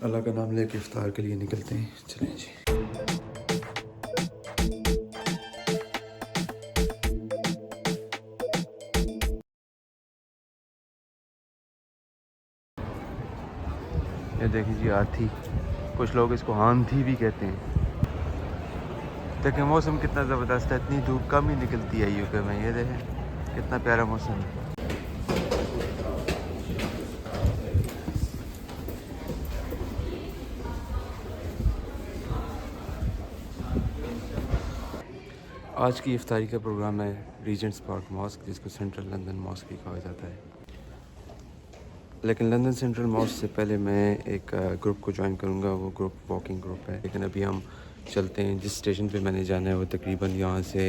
अल्लाह का नाम लेके इफ्तार के लिए निकलते हैं। चलें जी। ये देखिए जी आथी, कुछ लोग इसको आंधी भी कहते हैं। देखिए मौसम कितना ज़बरदस्त है, इतनी धूप कम ही निकलती है यूके में। ये देखें कितना प्यारा मौसम है। आज की इफ्तारी का प्रोग्राम है रीजेंट्स पार्क मॉस्क, जिसको सेंट्रल लंदन मॉस्क भी कहा जाता है। लेकिन लंदन सेंट्रल मॉस्क से पहले मैं एक ग्रुप को ज्वाइन करूँगा। वो ग्रुप वॉकिंग ग्रुप है। लेकिन अभी हम चलते हैं। जिस स्टेशन पे मैंने जाना है वो तकरीबन यहाँ से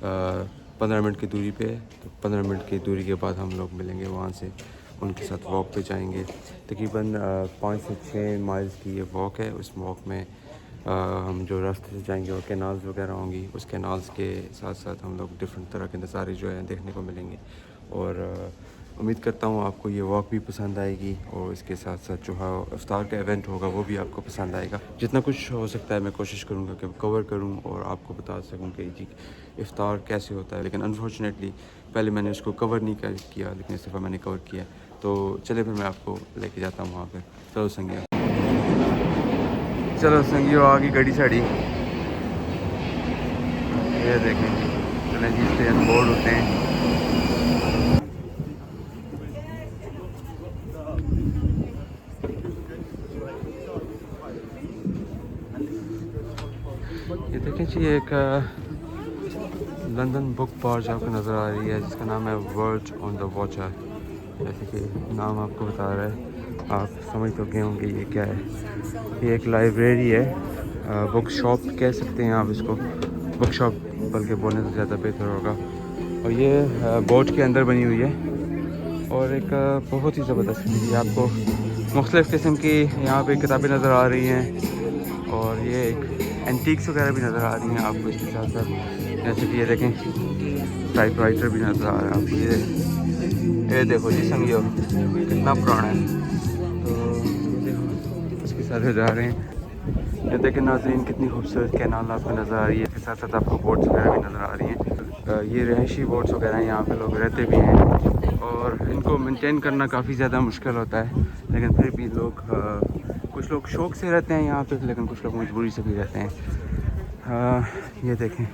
15 मिनट की दूरी पे है। तो 15 मिनट की दूरी के बाद हम लोग मिलेंगे वहाँ से, उनके साथ वॉक पे जाएंगे। तकरीबन 5 से 6 माइल्स की ये वॉक है। उस वॉक में हम जो रास्ते से जाएंगे वो कैनाल्स वगैरह होंगी। उस कैनाल्स के साथ साथ हम लोग डिफरेंट तरह के नज़ारे जो है देखने को मिलेंगे। और उम्मीद करता हूँ आपको ये वॉक भी पसंद आएगी और इसके साथ साथ जो है इफ्तार का इवेंट होगा वो भी आपको पसंद आएगा। जितना कुछ हो सकता है मैं कोशिश करूँगा कि कवर करूँ और आपको बता सकूँ कि जी इफ्तार कैसे होता है। लेकिन अनफॉर्चुनेटली पहले मैंने उसको कवर नहीं किया, लेकिन इस दफ़ा मैंने कवर किया। तो चले फिर मैं आपको लेके जाता हूँ वहाँ पर। चलो संगिया, चलो संगियो आ गई गड़ी साड़ी। ये देखें चलें जी, स्टेशन बोर्ड होते हैं। ये देखें जी एक लंदन बुक बार जो आपको नज़र आ रही है, जिसका नाम है वर्ड्स ऑन द वॉचर। जैसे कि नाम आपको बता रहा है, आप समझ तो गए होंगे ये क्या है। ये एक लाइब्रेरी है, बुक शॉप कह सकते हैं आप इसको। बुक शॉप बल्कि बोलने से ज़्यादा बेहतर होगा। और ये बोट के अंदर बनी हुई है और एक बहुत ही ज़बरदस्त है। आपको मुख्तलिफ़ किस्म की यहाँ पे किताबें नज़र आ रही हैं और ये एक एंटीक्स वगैरह भी नज़र आ रही हैं आपको इसके साथ साथ। जैसे कि ये देखें टाइपराइटर भी नज़र आ रहा है आपको। ये देखो जी संगियो कितना पुराना है। तो ये देखो उसके साथ जा रहे हैं। ये देखें नाज़रीन कितनी खूबसूरत कैनाल आपको नज़र आ रही है। इसके साथ साथ आपको बोट्स वगैरह भी नज़र आ रही हैं। ये रहायशी बोट्स वगैरह हैं, यहाँ पे लोग रहते भी हैं और इनको मेंटेन करना काफ़ी ज़्यादा मुश्किल होता है। लेकिन फिर भी लोग कुछ लोग शौक़ से रहते हैं यहाँ पे, लेकिन कुछ लोग मजबूरी से भी रहते हैं। ये देखें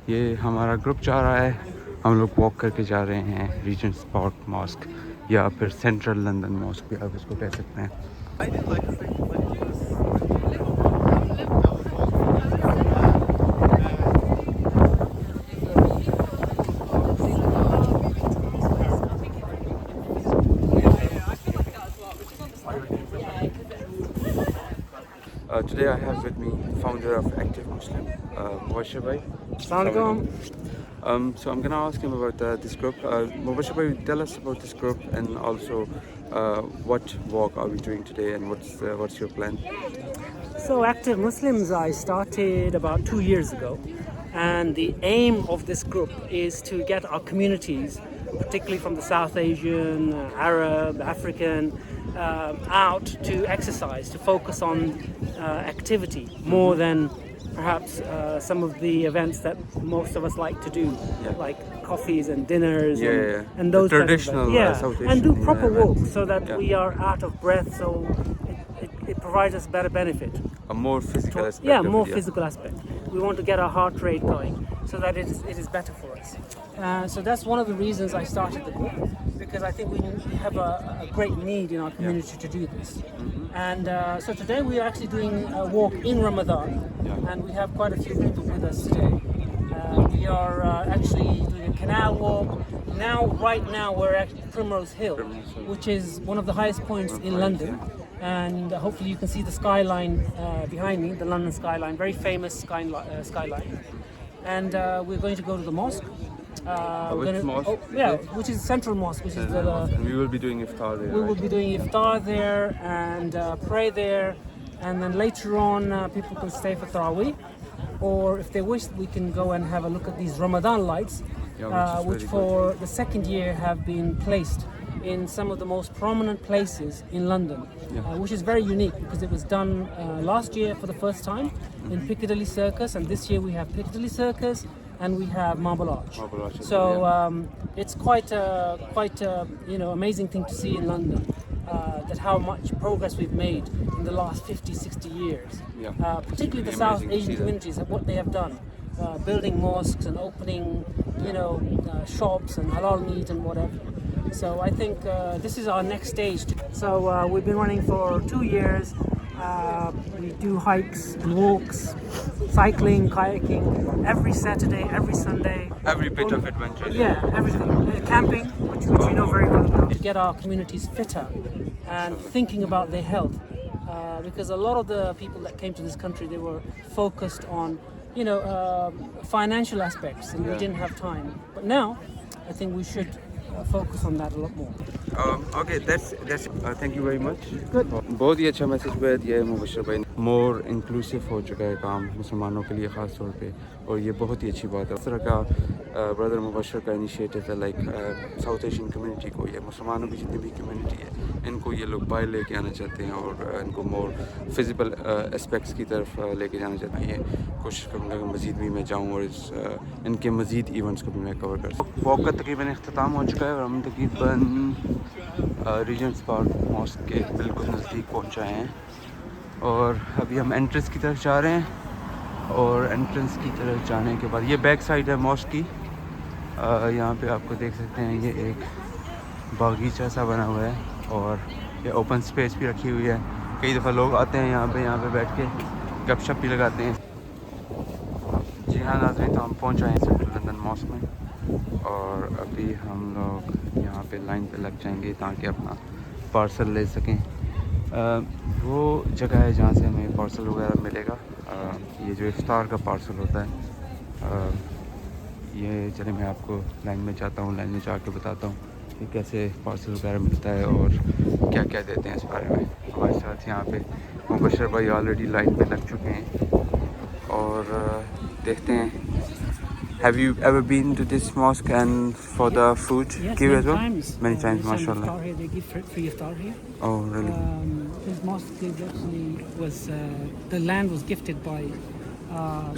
ये हमारा ग्रुप जा रहा है। हम लोग वॉक करके जा रहे हैं रीजेंट्स पार्क मॉस्क या फिर सेंट्रल लंदन मॉस्क भी आप इसको कह सकते हैं। Today I have with me founder of Active Muslim, Mubashir bhai. Assalamualaikum. So I'm going to ask him about this group. Mubashir bhai, tell us about this group and also what walk are we doing today and what's your plan? So Active Muslims I started about 2 years ago, and the aim of this group is to get our communities, particularly from the South Asian, Arab, African, out to exercise, to focus on activity more than perhaps some of the events that most of us like to do, like coffees and dinners and those the traditional South Asian, and do proper walks so that we are out of breath, so it provides us better benefit. A more physical aspect. More physical aspect. We want to get our heart rate going so that it is better for us. So that's one of the reasons I started the group, because I think we have a great need in our community to do this. And so today we are actually doing a walk in Ramadan, and we have quite a few people with us today. We are actually doing a canal walk. Right now we're at Primrose Hill, which is one of the highest points in London. And hopefully you can see the skyline behind me, the London skyline, very famous skyline. And we're going to go to the mosque. Which is Central Mosque, which is the. And we will be doing iftar there. We will be doing iftar there and pray there, and then later on people can stay for Tarawih, or if they wish, we can go and have a look at these Ramadan lights, which for the second year have been placed in some of the most prominent places in London, which is very unique because it was done last year for the first time in Piccadilly Circus, and this year we have Piccadilly Circus and we have Marble Arch. So it's quite a amazing thing to see in London. That how much progress we've made in the last 50, 60 years. Particularly the South Asian communities, what they have done. Building mosques and opening, shops and halal meat and whatever. So I think this is our next stage. So we've been running for 2 years. We do hikes and walks, cycling, kayaking, every Saturday, every Sunday. Every bit of adventure. Yeah, everything. Camping, which we know very well about. To get our communities fitter and thinking about their health. Because a lot of the people that came to this country, they were focused on, financial aspects, and we didn't have time. But now, I think we should focus on that a lot more. Okay, that's thank you very much. Good. बहुत ही अच्छा message हुआ दिया है मुबशर भाई ने। More inclusive हो चुका है काम मुसलमानों के लिए ख़ास तौर पे, और ये बहुत ही अच्छी बात है। इस तरह का ब्रदर मुबशर का इनिशिएटिव है, लाइक साउथ एशियन कम्युनिटी को, या मुसलमानों की जितनी भी कम्युनिटी है, इनको ये लोग बाहर लेके आना चाहते हैं और इनको मोर फिजिकल एस्पेक्ट्स की तरफ लेके जाना चाहते हैं। ये कोशिश करूँगा कि मज़ीद भी मैं जाऊँ और इनके मज़ीद इवेंट्स को भी मैं कवर कर सकूँ। वॉक का तकरीबन अख्ताम हो चुका है और हम तकरीबन रीजेंट्स पार्क मॉस्क के बिल्कुल नज़दीक पहुँचाए हैं, और अभी हम एंट्रेंस की तरफ जा रहे हैं। और एंट्रेंस की तरफ जाने के बाद ये बैक साइड है मॉस्क की। यहाँ पे आपको देख सकते हैं ये एक बागीचा सा बना हुआ है, और ये ओपन स्पेस भी रखी हुई है। कई दफ़ा लोग आते हैं यहाँ पे बैठ के गपशप भी लगाते हैं। जी हाँ नाज़रीन, तो हम पहुँच आए हैं सेंट्रल लंदन मॉस्क में, और अभी हम लोग यहाँ पे लाइन पे लग जाएंगे ताकि अपना पार्सल ले सकें। वो जगह है जहाँ से हमें पार्सल वगैरह मिलेगा। ये जो इफ्तार का पार्सल होता है, ये चलिए मैं आपको लाइन में जाता हूँ, लाइन में जाके बताता हूँ कि कैसे पार्सल वगैरह मिलता है और क्या क्या देते हैं इस बारे में। हमारे साथ यहाँ पे मुबशर भाई ऑलरेडी लाइन पे लग चुके हैं, और देखते हैं। Have you ever been to this mosque and for the food Yes, give many as well? times. Many times, There's some mashallah. iftar here. They give free iftar here. Oh, really? This mosque is actually was the land was gifted by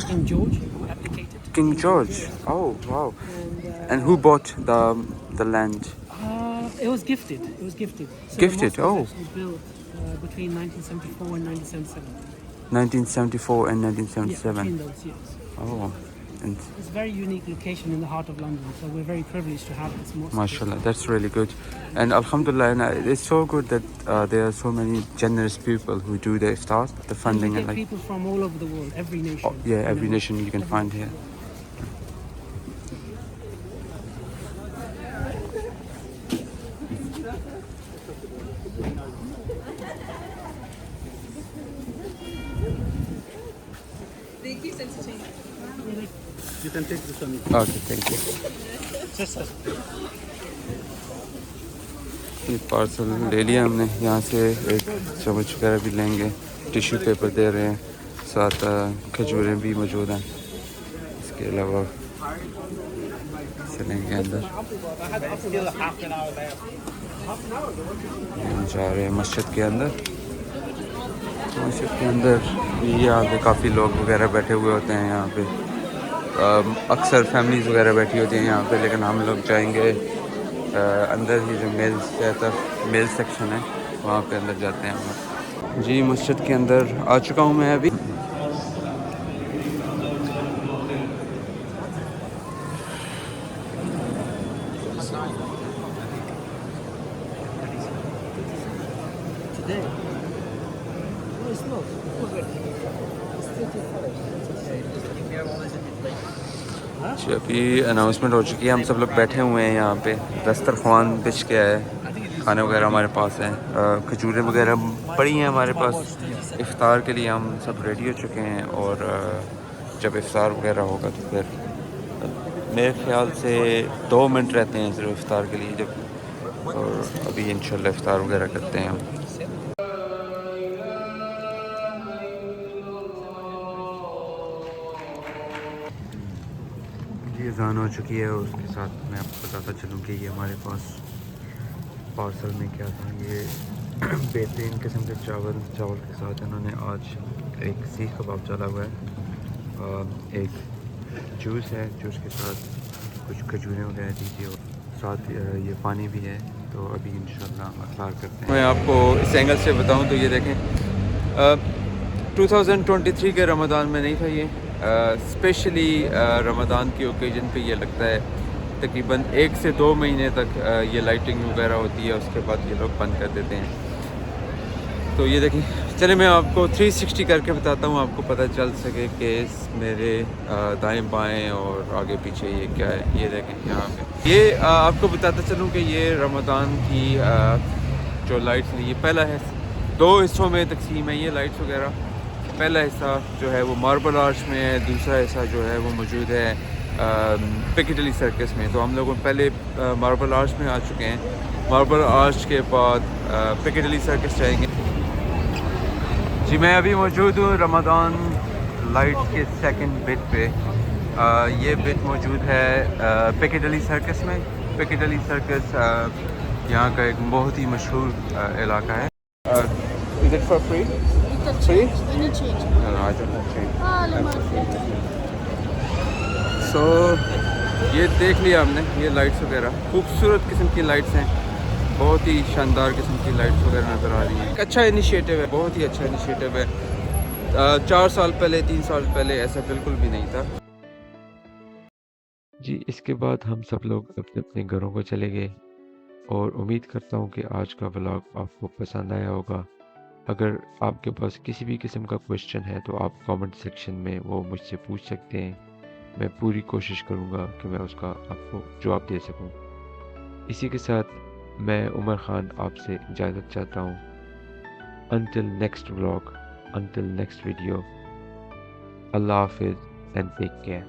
King George, who abdicated. King George. Oh, wow. And who bought the land? It was gifted. It was gifted. So Gifted, the mosque was oh. actually built between 1974 and 1977. 1974 and Yeah, 1977. between those years. Oh, and It's a very unique location in the heart of London, so we're very privileged to have this mosque. mashallah, that's really good. And alhamdulillah, and it's so good that there are so many generous people who do the iftar, the funding, You and get like people from all over the world, every nation. yeah, every nation you can find here. You can take this one. Okay, thank you. ये parcel ले लिया हमने। यहाँ से एक चम्मच वगैरह भी लेंगे, टिश्यू पेपर दे रहे हैं, साथ खजूरें भी मौजूद हैं। इसके अलावा चलेंगे अंदर। हम जा रहे हैं मस्जिद के अंदर। मस्जिद के अंदर यहाँ पे काफ़ी लोग वगैरह बैठे हुए होते हैं। यहाँ पे अक्सर फैमिलीज़ वगैरह बैठी होती हैं यहाँ पे, लेकिन हम लोग जाएंगे अंदर ही जो मेल सेक्शन है वहाँ पे अंदर जाते हैं हम लोग। जी मस्जिद के अंदर आ चुका हूँ मैं अभी। जी अभी अनाउंसमेंट हो चुकी है, हम सब लोग बैठे हुए हैं यहाँ पे। दस्तरख्वान बिछ गया है, खाने वगैरह हमारे पास हैं, खजूरें वगैरह पड़ी हैं हमारे पास। इफ्तार के लिए हम सब रेडी हो चुके हैं, और जब इफ्तार वगैरह होगा तो फिर मेरे ख्याल से 2 मिनट रहते हैं सिर्फ इफ्तार के लिए जब, और अभी इंशाल्लाह इफ्तार वगैरह करते हैं हम। ये अज़ान हो चुकी है, और उसके साथ मैं आपको बताता चलूँ कि ये हमारे पास पार्सल में क्या था, ये बेहतरीन किस्म के चावल के साथ इन्होंने आज एक सीख कबाब डाला हुआ है, एक जूस है, जूस के साथ कुछ खजूरें वगैरह दी थी और साथ ये पानी भी है। तो अभी इंशाल्लाह हम अफ्तार करते हैं। मैं आपको इस एंगल से बताऊं तो ये देखें, 2023 के रमज़ान में नहीं था ये, स्पेशली रमज़ान की ओकेजन पे ये लगता है तकरीबन 1 से 2 महीने तक ये लाइटिंग वगैरह होती है, उसके बाद ये लोग बंद कर देते हैं। तो ये देखें, चले मैं आपको 360 करके बताता हूँ, आपको पता चल सके कि मेरे दाएं बाएं और आगे पीछे ये क्या है। ये देखें यहाँ पे, ये आपको बताता चलूँ कि ये रमज़ान की जो लाइट्स हैं, ये पहला है, 2 हिस्सों में तकसीम है ये लाइट्स वगैरह। पहला हिस्सा जो है वो मार्बल आर्च में है, दूसरा हिस्सा जो है वो मौजूद है पिकेडिली सर्कस में। तो हम लोग पहले मार्बल आर्च में आ चुके हैं, मार्बल आर्च के बाद पिकेडिली सर्कस जाएंगे। जी मैं अभी मौजूद हूँ रमज़ान लाइट्स के सेकंड बिट पे। ये बिट मौजूद है पिकेडिली सर्कस में। पिकेडिली सर्कस यहाँ का एक बहुत ही मशहूर इलाका है। Is it for free? Free? Any change? No, I don't have change. So ये देख लिया हमने, ये लाइट्स वगैरह खूबसूरत किस्म की लाइट्स हैं, बहुत ही शानदार किस्म की लाइट्स वगैरह नज़र आ रही हैं। एक अच्छा इनिशिएटिव है, बहुत ही अच्छा इनिशिएटिव है। 4 साल पहले 3 साल पहले ऐसा बिल्कुल भी नहीं था। जी इसके बाद हम सब लोग अपने अपने घरों को चले गए और उम्मीद करता हूँ कि आज का व्लॉग आपको पसंद आया होगा। अगर आपके पास किसी भी किस्म का क्वेश्चन है तो आप कमेंट सेक्शन में वो मुझसे पूछ सकते हैं। मैं पूरी कोशिश करूँगा कि मैं उसका आपको जवाब दे सकूँ। इसी के साथ मैं उमर ख़ान आपसे इजाज़त चाहता हूँ। Until next vlog, until next video, Allah Hafiz and take care.